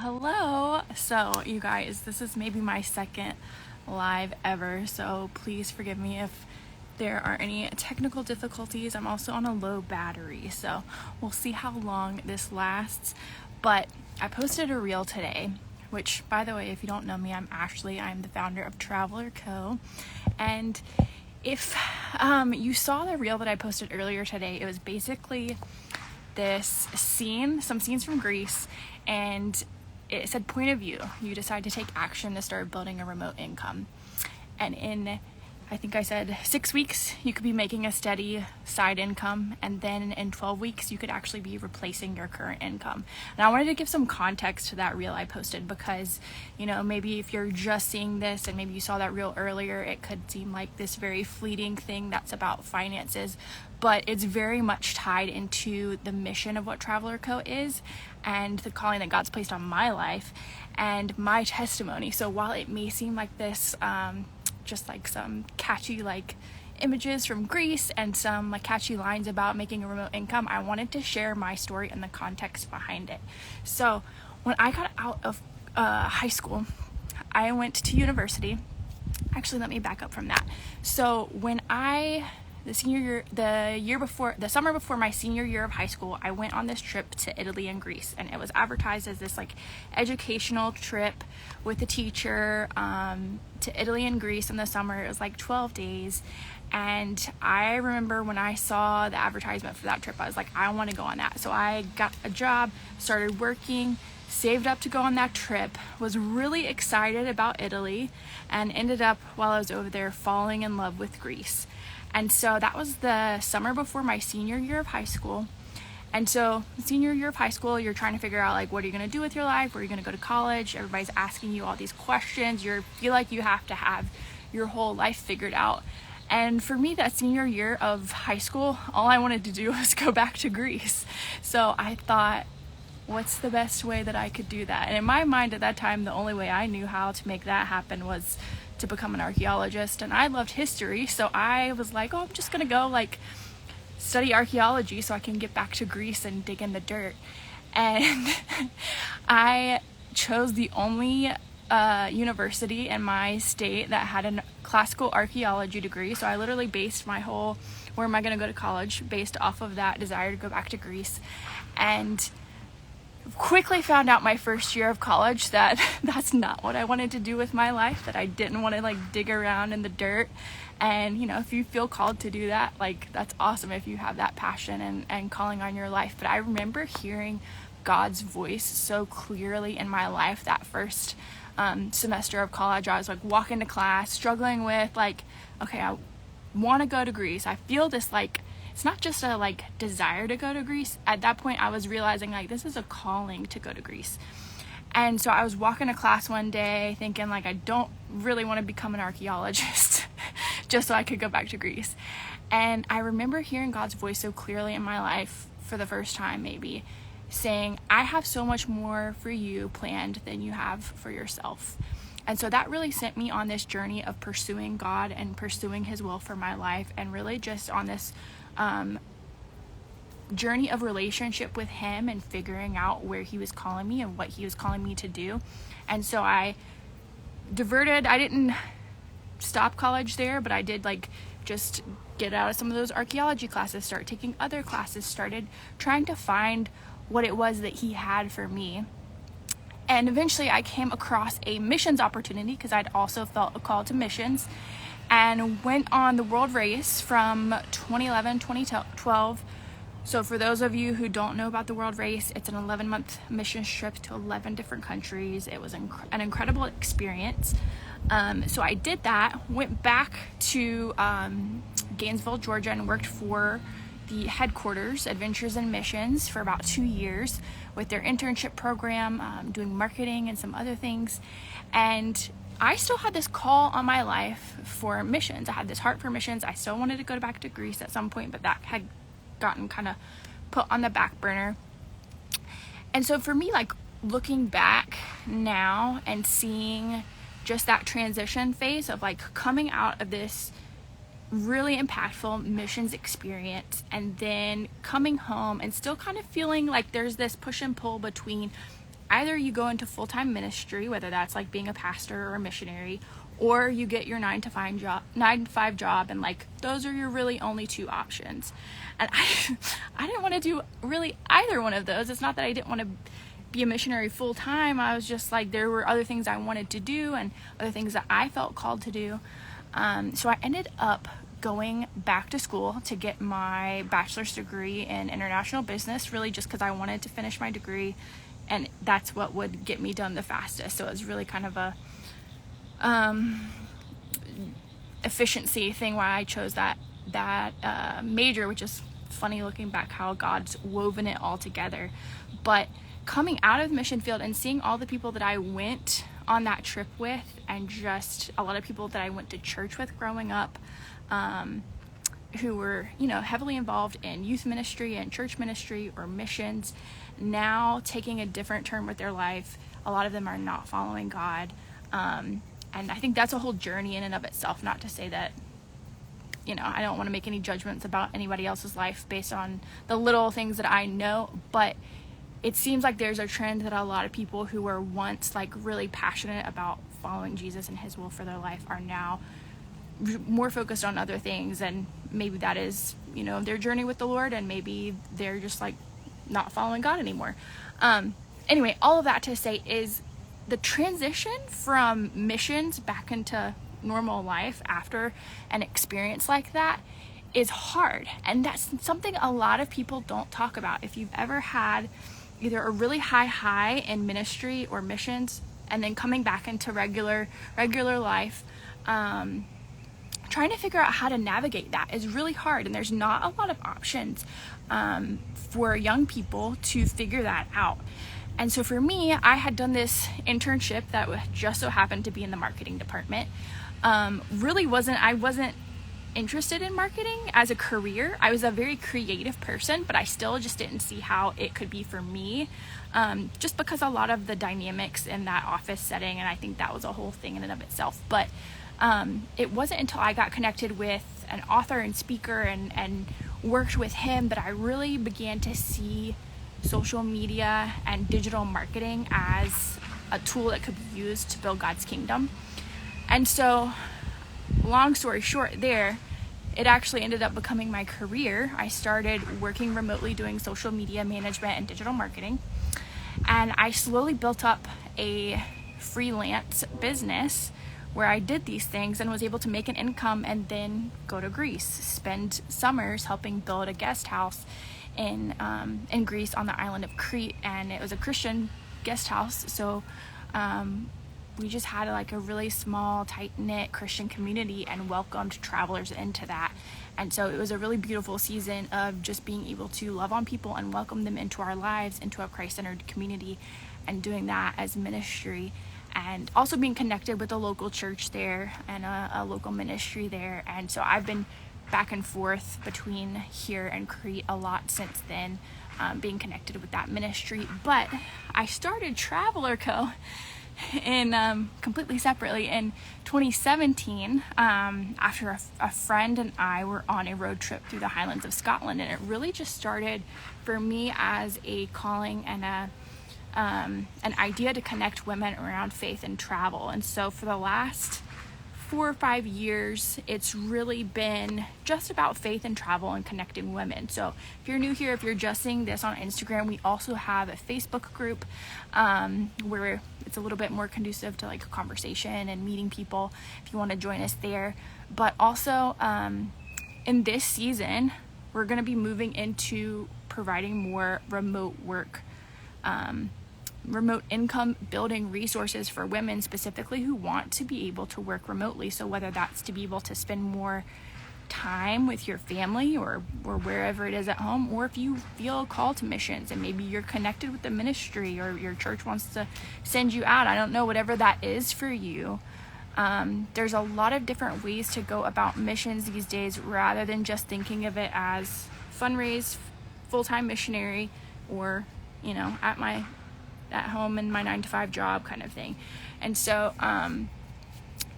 Hello. So you guys, this is maybe my second live ever, so please forgive me if there are any technical difficulties. I'm also on a low battery, so we'll see how long this lasts. But I posted a reel today, which, by the way, if you don't know me, I'm Ashley. I'm the founder of Traveler Co. And if you saw the reel that I posted earlier today, it was basically this scene, some scenes from Greece, and it said point of view. You decide to take action to start building a remote income. And in, I think I said 6 weeks, you could be making a steady side income. And then in 12 weeks, you could actually be replacing your current income. And I wanted to give some context to that reel I posted because, maybe if you're just seeing this and maybe you saw that reel earlier, it could seem like this very fleeting thing that's about finances. But it's very much tied into the mission of what Traveler Co. is and the calling that God's placed on my life and my testimony. So while it may seem like this, just like some catchy images from Greece and some catchy lines about making a remote income, I wanted to share my story and the context behind it. So when I got out of high school, I went to university. Actually, let me back up from that. So when the summer before my senior year of high school, I went on this trip to Italy and Greece, and it was advertised as this educational trip with a teacher to Italy and Greece in the summer. It was 12 days, and I remember when I saw the advertisement for that trip, I was like, I want to go on that. So I got a job, started working, saved up to go on that trip, was really excited about Italy, and ended up, while I was over there, falling in love with Greece. And so that was the summer before my senior year of high school. And so senior year of high school, you're trying to figure out what are you going to do with your life? Where are you going to go to college? Everybody's asking you all these questions. You feel like you have to have your whole life figured out. And for me, that senior year of high school, all I wanted to do was go back to Greece. So I thought, what's the best way that I could do that? And in my mind at that time, the only way I knew how to make that happen was to become an archaeologist. And I loved history, so I was like, I'm just gonna go study archaeology so I can get back to Greece and dig in the dirt. And I chose the only university in my state that had a classical archaeology degree. So I literally based my whole where am I gonna go to college based off of that desire to go back to Greece. And quickly found out my first year of college that that's not what I wanted to do with my life, that I didn't want to dig around in the dirt. And if you feel called to do that, that's awesome if you have that passion and calling on your life. But I remember hearing God's voice so clearly in my life that first semester of college. I was walking to class, struggling with okay, I want to go to Greece. I feel this it's not just a desire to go to Greece. At that point, I was realizing this is a calling to go to Greece. And so I was walking to class one day thinking I don't really want to become an archaeologist just so I could go back to Greece. And I remember hearing God's voice so clearly in my life for the first time, maybe, saying, I have so much more for you planned than you have for yourself. And so that really sent me on this journey of pursuing God and pursuing His will for my life, and really just on this journey of relationship with Him and figuring out where He was calling me and what He was calling me to do. And so I didn't stop college there, but I did just get out of some of those archaeology classes, start taking other classes, started trying to find what it was that He had for me. And eventually I came across a missions opportunity because I'd also felt a call to missions, and went on the world race from 2011, 2012. So for those of you who don't know about the world race, it's an 11-month mission trip to 11 different countries. It was an incredible experience. So I did that, went back to Gainesville, Georgia, and worked for the headquarters, Adventures in Missions, for about 2 years with their internship program, doing marketing and some other things. And I still had this call on my life for missions. I had this heart for missions. I still wanted to go back to Greece at some point, but that had gotten kind of put on the back burner. And so for me, looking back now and seeing just that transition phase of coming out of this really impactful missions experience and then coming home and still kind of feeling there's this push and pull between either you go into full-time ministry, whether that's like being a pastor or a missionary, or you get your 9 to 5 job, and like those are your really only 2 options. And I didn't want to do really either one of those. It's not that I didn't want to be a missionary full time. I was just like, there were other things I wanted to do and other things that I felt called to do. So I ended up going back to school to get my bachelor's degree in international business, really just because I wanted to finish my degree, and that's what would get me done the fastest. So it was really kind of a efficiency thing why I chose that major, which is funny looking back how God's woven it all together. But coming out of the mission field and seeing all the people that I went on that trip with, and just a lot of people that I went to church with growing up, who were, heavily involved in youth ministry and church ministry or missions, now taking a different turn with their life. A lot of them are not following God. And I think that's a whole journey in and of itself. Not to say that, I don't want to make any judgments about anybody else's life based on the little things that I know, but it seems like there's a trend that a lot of people who were once like really passionate about following Jesus and his will for their life are now more focused on other things. And maybe that is, their journey with the Lord, and maybe they're just like not following God anymore. Anyway, all of that to say is the transition from missions back into normal life after an experience like that is hard. And that's something a lot of people don't talk about. If you've ever had either a really high in ministry or missions, and then coming back into regular life, trying to figure out how to navigate that is really hard. And there's not a lot of options for young people to figure that out. And so for me, I had done this internship that just so happened to be in the marketing department. I wasn't interested in marketing as a career. I was a very creative person, but I still just didn't see how it could be for me, just because a lot of the dynamics in that office setting, and I think that was a whole thing in and of itself. But it wasn't until I got connected with an author and speaker and worked with him that I really began to see social media and digital marketing as a tool that could be used to build God's kingdom. And so, long story short there, it actually ended up becoming my career. I started working remotely doing social media management and digital marketing, and I slowly built up a freelance business where I did these things and was able to make an income, and then go to Greece, spend summers helping build a guest house in Greece on the island of Crete. And it was a Christian guest house, so we just had like a really small, tight-knit Christian community and welcomed travelers into that. And so it was a really beautiful season of just being able to love on people and welcome them into our lives, into a Christ-centered community, and doing that as ministry. And also being connected with a local church there and a local ministry there. And so I've been back and forth between here and Crete a lot since then, being connected with that ministry. But I started Traveler Co. Completely separately in 2017, after a friend and I were on a road trip through the Highlands of Scotland. And it really just started for me as a calling and an idea to connect women around faith and travel. And so for the last 4 or 5 years, it's really been just about faith and travel and connecting women. So if you're new here, if you're just seeing this on Instagram, we also have a Facebook group where it's a little bit more conducive to like a conversation and meeting people if you want to join us there. But also in this season, we're going to be moving into providing more remote work, remote income building resources for women specifically who want to be able to work remotely. So whether that's to be able to spend more time with your family or wherever it is at home, or if you feel called to missions and maybe you're connected with the ministry or your church wants to send you out, I don't know, whatever that is for you. There's a lot of different ways to go about missions these days, rather than just thinking of it as fundraise, full-time missionary, or at home in my 9 to 5 job kind of thing. And so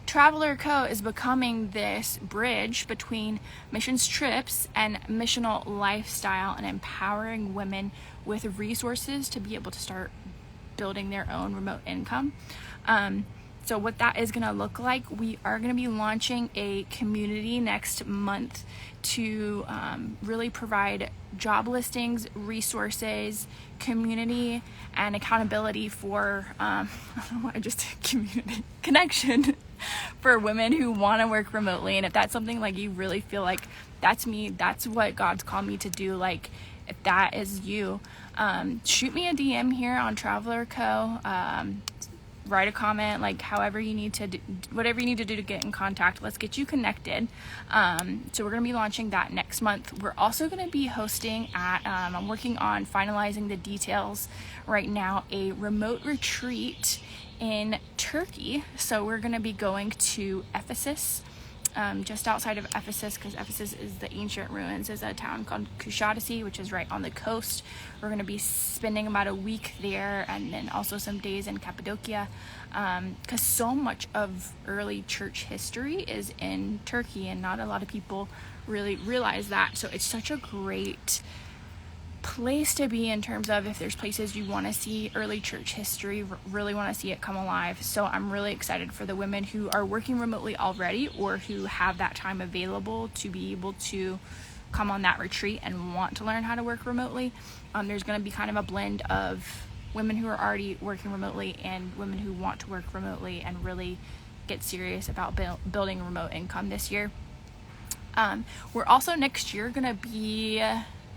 Traveler Co. is becoming this bridge between missions trips and missional lifestyle, and empowering women with resources to be able to start building their own remote income. So what that is going to look like, we are going to be launching a community next month to really provide job listings, resources, community, and accountability for, I don't know why I just did community, connection for women who want to work remotely. And if that's something like you really feel like that's me, that's what God's called me to do, like if that is you, shoot me a DM here on Traveler Co. Write a comment, like however you need to do, whatever you need to do to get in contact. Let's get you connected. So we're going to be launching that next month. We're also going to be hosting at, I'm working on finalizing the details right now, a remote retreat in Turkey. So we're going to be going to Ephesus, just outside of Ephesus, because Ephesus is the ancient ruins, is a town called Kushadasi, which is right on the coast. We're going to be spending about a week there, and then also some days in Cappadocia, because so much of early church history is in Turkey, and not a lot of people really realize that. So it's such a great place to be in terms of if there's places you want to see early church history, really want to see it come alive. So I'm really excited for the women who are working remotely already or who have that time available to be able to come on that retreat and want to learn how to work remotely. There's going to be kind of a blend of women who are already working remotely and women who want to work remotely and really get serious about building remote income this year. We're also next year going to be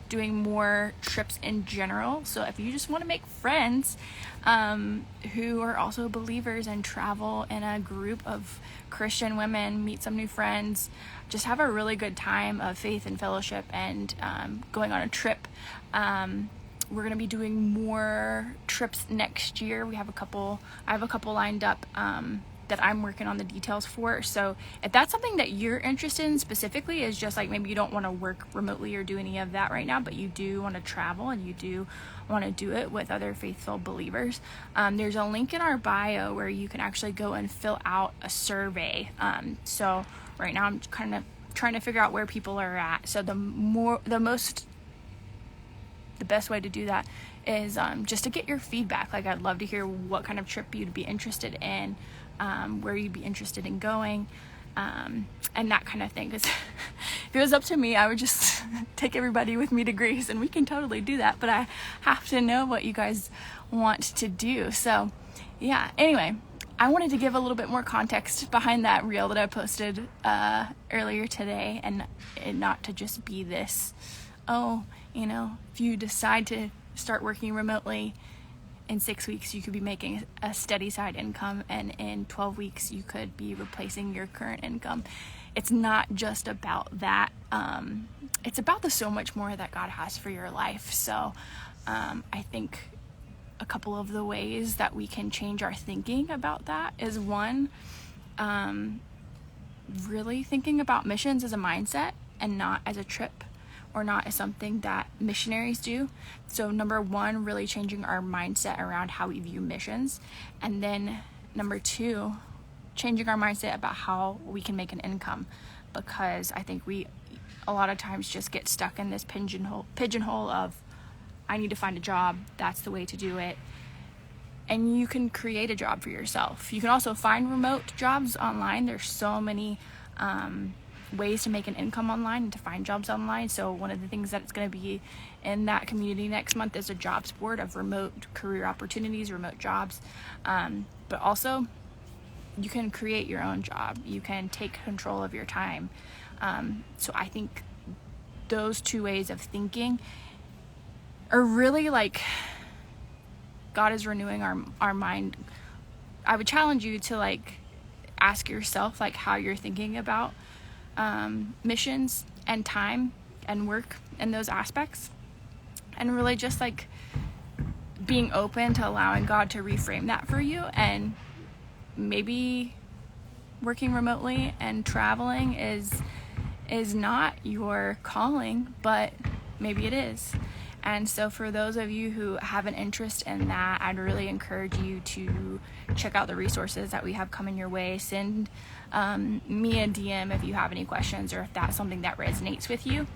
doing more trips in general. So if you just want to make friends who are also believers and travel in a group of Christian women, meet some new friends, just have a really good time of faith and fellowship and going on a trip. We're going to be doing more trips next year. I have a couple lined up that I'm working on the details for. So if that's something that you're interested in specifically, is just like maybe you don't want to work remotely or do any of that right now, but you do want to travel and you do want to do it with other faithful believers, there's a link in our bio where you can actually go and fill out a survey. So right now I'm kind of trying to figure out where people are at. So the best way to do that is just to get your feedback. Like, I'd love to hear what kind of trip you'd be interested in, where you'd be interested in going, and that kind of thing. Because if it was up to me, I would just take everybody with me to Greece, and we can totally do that, but I have to know what you guys want to do. So yeah, anyway, I wanted to give a little bit more context behind that reel that I posted earlier today, and not to just be this, if you decide to start working remotely, in 6 weeks you could be making a steady side income, and in 12 weeks you could be replacing your current income. It's not just about that. It's about the so much more that God has for your life. So I think a couple of the ways that we can change our thinking about that is, one, really thinking about missions as a mindset and not as a trip, or not as something that missionaries do. So number one, really changing our mindset around how we view missions. And then number two, changing our mindset about how we can make an income. Because I think we a lot of times just get stuck in this pigeonhole of, I need to find a job, that's the way to do it. And you can create a job for yourself. You can also find remote jobs online. There's so many ways to make an income online and to find jobs online. So one of the things that it's going to be in that community next month is a jobs board of remote career opportunities, remote jobs. But also, you can create your own job. You can take control of your time. So I think those two ways of thinking are really like, God is renewing our mind. I would challenge you to ask yourself how you're thinking about missions and time and work and those aspects, and really just being open to allowing God to reframe that for you. And maybe working remotely and traveling is not your calling, but maybe it is. And so for those of you who have an interest in that, I'd really encourage you to check out the resources that we have coming your way. Send me a DM if you have any questions or if that's something that resonates with you.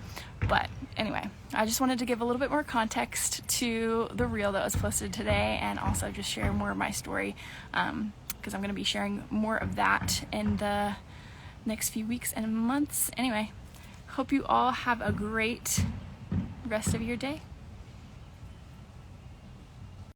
But anyway, I just wanted to give a little bit more context to the reel that was posted today, and also just share more of my story, because I'm going to be sharing more of that in the next few weeks and months. Anyway, hope you all have a great rest of your day.